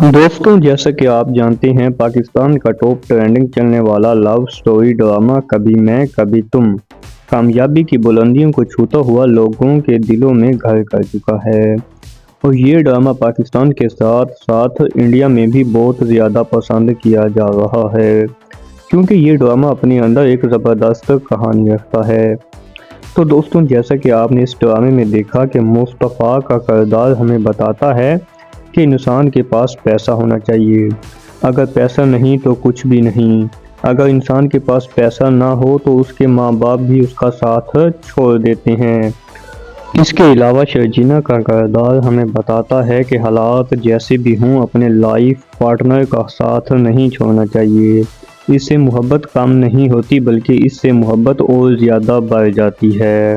دوستوں، جیسا کہ آپ جانتے ہیں، پاکستان کا ٹاپ ٹرینڈنگ چلنے والا لو سٹوری ڈرامہ کبھی میں کبھی تم کامیابی کی بلندیوں کو چھوتا ہوا لوگوں کے دلوں میں گھر کر چکا ہے، اور یہ ڈرامہ پاکستان کے ساتھ ساتھ انڈیا میں بھی بہت زیادہ پسند کیا جا رہا ہے، کیونکہ یہ ڈرامہ اپنے اندر ایک زبردست کہانی رکھتا ہے۔ تو دوستوں، جیسا کہ آپ نے اس ڈرامے میں دیکھا کہ مصطفیٰ کا کردار ہمیں بتاتا ہے کہ انسان کے پاس پیسہ ہونا چاہیے، اگر پیسہ نہیں تو کچھ بھی نہیں۔ اگر انسان کے پاس پیسہ نہ ہو تو اس کے ماں باپ بھی اس کا ساتھ چھوڑ دیتے ہیں۔ اس کے علاوہ شرجینا کا کردار ہمیں بتاتا ہے کہ حالات جیسے بھی ہوں اپنے لائف پارٹنر کا ساتھ نہیں چھوڑنا چاہیے، اس سے محبت کم نہیں ہوتی بلکہ اس سے محبت اور زیادہ بڑھ جاتی ہے۔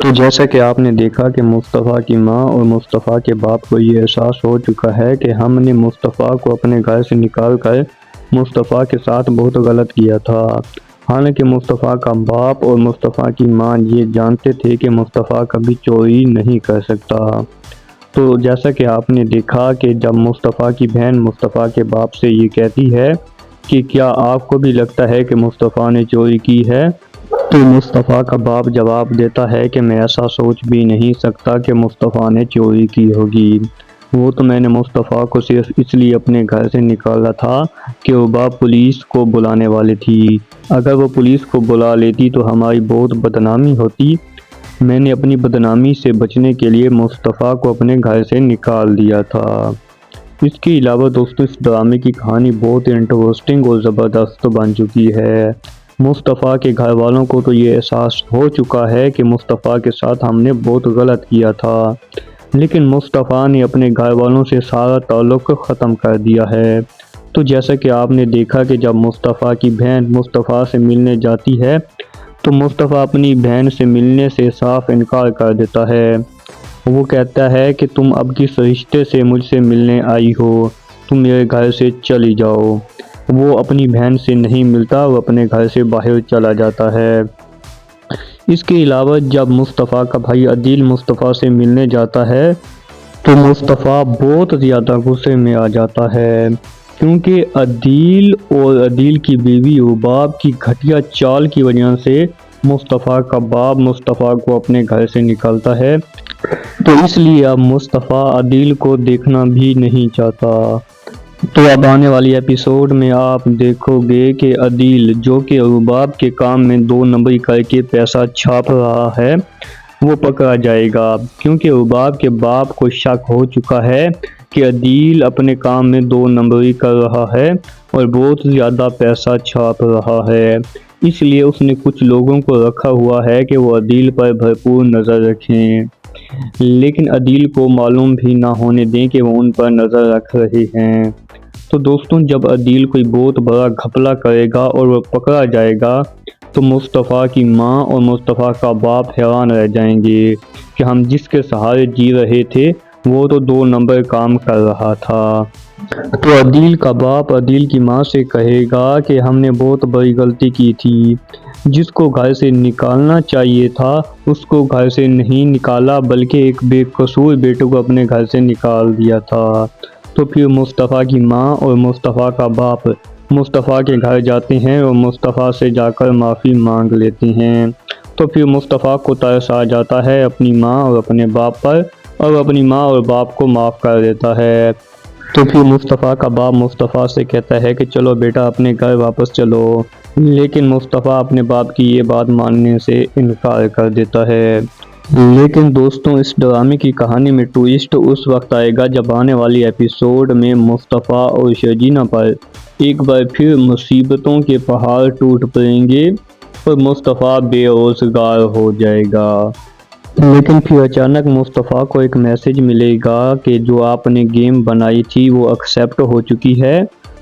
تو جیسا کہ آپ نے دیکھا کہ مصطفیٰ کی ماں اور مصطفیٰ کے باپ کو یہ احساس ہو چکا ہے کہ ہم نے مصطفیٰ کو اپنے گھر سے نکال کر مصطفیٰ کے ساتھ بہت غلط کیا تھا، حالانکہ مصطفیٰ کا باپ اور مصطفیٰ کی ماں یہ جانتے تھے کہ مصطفیٰ کبھی چوری نہیں کر سکتا۔ تو جیسا کہ آپ نے دیکھا کہ جب مصطفیٰ کی بہن مصطفیٰ کے باپ سے یہ کہتی ہے کہ کیا آپ کو بھی لگتا ہے کہ مصطفیٰ نے چوری کی ہے، تو مصطفیٰ کا باپ جواب دیتا ہے کہ میں ایسا سوچ بھی نہیں سکتا کہ مصطفیٰ نے چوری کی ہوگی، وہ تو میں نے مصطفیٰ کو صرف اس لیے اپنے گھر سے نکالا تھا کہ وہ باپ پولیس کو بلانے والی تھی، اگر وہ پولیس کو بلا لیتی تو ہماری بہت بدنامی ہوتی، میں نے اپنی بدنامی سے بچنے کے لیے مصطفیٰ کو اپنے گھر سے نکال دیا تھا۔ اس کے علاوہ دوستوں، اس ڈرامے کی کہانی بہت انٹرسٹنگ اور زبردست بن چکی ہے۔ مصطفیٰ کے گھر والوں کو تو یہ احساس ہو چکا ہے کہ مصطفیٰ کے ساتھ ہم نے بہت غلط کیا تھا، لیکن مصطفیٰ نے اپنے گھر والوں سے سارا تعلق ختم کر دیا ہے۔ تو جیسا کہ آپ نے دیکھا کہ جب مصطفیٰ کی بہن مصطفیٰ سے ملنے جاتی ہے تو مصطفیٰ اپنی بہن سے ملنے سے صاف انکار کر دیتا ہے، وہ کہتا ہے کہ تم اب کس رشتے سے مجھ سے ملنے آئی ہو، تم میرے گھر سے چلی جاؤ۔ وہ اپنی بہن سے نہیں ملتا، وہ اپنے گھر سے باہر چلا جاتا ہے۔ اس کے علاوہ جب مصطفیٰ کا بھائی عدیل مصطفیٰ سے ملنے جاتا ہے تو مصطفیٰ بہت زیادہ غصے میں آ جاتا ہے، کیونکہ عدیل اور عدیل کی بیوی عباب کی گھٹیا چال کی وجہ سے مصطفیٰ کا باپ مصطفیٰ کو اپنے گھر سے نکالتا ہے، تو اس لیے اب مصطفیٰ عدیل کو دیکھنا بھی نہیں چاہتا۔ تو اب آنے والی ایپیسوڈ میں آپ دیکھو گے کہ عدیل، جو کہ عباب کے کام میں 2 نمبری کر کے پیسہ چھاپ رہا ہے، وہ پکڑا جائے گا، کیونکہ عباب کے باپ کو شک ہو چکا ہے کہ عدیل اپنے کام میں 2 نمبری کر رہا ہے اور بہت زیادہ پیسہ چھاپ رہا ہے، اس لیے اس نے کچھ لوگوں کو رکھا ہوا ہے کہ وہ عدیل پر بھرپور نظر رکھیں، لیکن عدیل کو معلوم بھی نہ ہونے دیں کہ وہ ان پر نظر رکھ رہے ہیں۔ تو دوستوں، جب عدیل کوئی بہت بڑا گھپلہ کرے گا اور وہ پکڑا جائے گا تو مصطفیٰ کی ماں اور مصطفیٰ کا باپ حیران رہ جائیں گے کہ ہم جس کے سہارے جی رہے تھے وہ تو 2 نمبر کام کر رہا تھا۔ تو عدیل کا باپ عدیل کی ماں سے کہے گا کہ ہم نے بہت بڑی غلطی کی تھی، جس کو گھر سے نکالنا چاہیے تھا اس کو گھر سے نہیں نکالا بلکہ ایک بے قصور بیٹے کو اپنے گھر سے نکال دیا تھا۔ تو پھر مصطفیٰ کی ماں اور مصطفیٰ کا باپ مصطفیٰ کے گھر جاتے ہیں اور مصطفیٰ سے جا کر معافی مانگ لیتے ہیں۔ تو پھر مصطفیٰ کو ترس آ جاتا ہے اپنی ماں اور اپنے باپ پر، اور اپنی ماں اور باپ کو معاف کر دیتا ہے۔ تو پھر مصطفیٰ کا باپ مصطفیٰ سے کہتا ہے کہ چلو بیٹا اپنے گھر واپس چلو، لیکن مصطفیٰ اپنے باپ کی یہ بات ماننے سے انکار کر دیتا ہے۔ لیکن دوستوں، اس ڈرامے کی کہانی میں ٹوئسٹ اس وقت آئے گا جب آنے والی ایپیسوڈ میں مصطفیٰ اور شرجینا پر ایک بار پھر مصیبتوں کے پہاڑ ٹوٹ پڑیں گے اور مصطفیٰ بے روزگار ہو جائے گا۔ لیکن پھر اچانک مصطفیٰ کو ایک میسج ملے گا کہ جو آپ نے گیم بنائی تھی وہ ایکسیپٹ ہو چکی ہے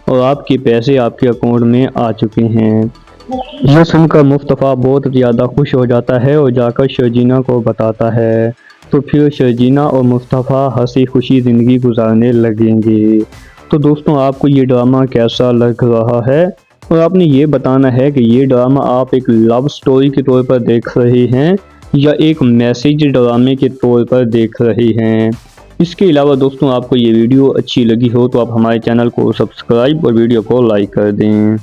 اور آپ کے پیسے آپ کے اکاؤنٹ میں آ چکے ہیں۔ یہ سن کر مصطفیٰ بہت زیادہ خوش ہو جاتا ہے اور جا کر شرجینا کو بتاتا ہے، تو پھر شرجینا اور مصطفیٰ ہنسی خوشی زندگی گزارنے لگیں گے۔ تو دوستوں، آپ کو یہ ڈرامہ کیسا لگ رہا ہے، اور آپ نے یہ بتانا ہے کہ یہ ڈرامہ آپ ایک لو سٹوری کے طور پر دیکھ رہے ہیں یا ایک میسیج ڈرامے کے طور پر دیکھ رہے ہیں۔ اس کے علاوہ دوستوں آپ کو یہ ویڈیو اچھی لگی ہو تو آپ ہمارے چینل کو سبسکرائب اور ویڈیو کو لائک کر دیں۔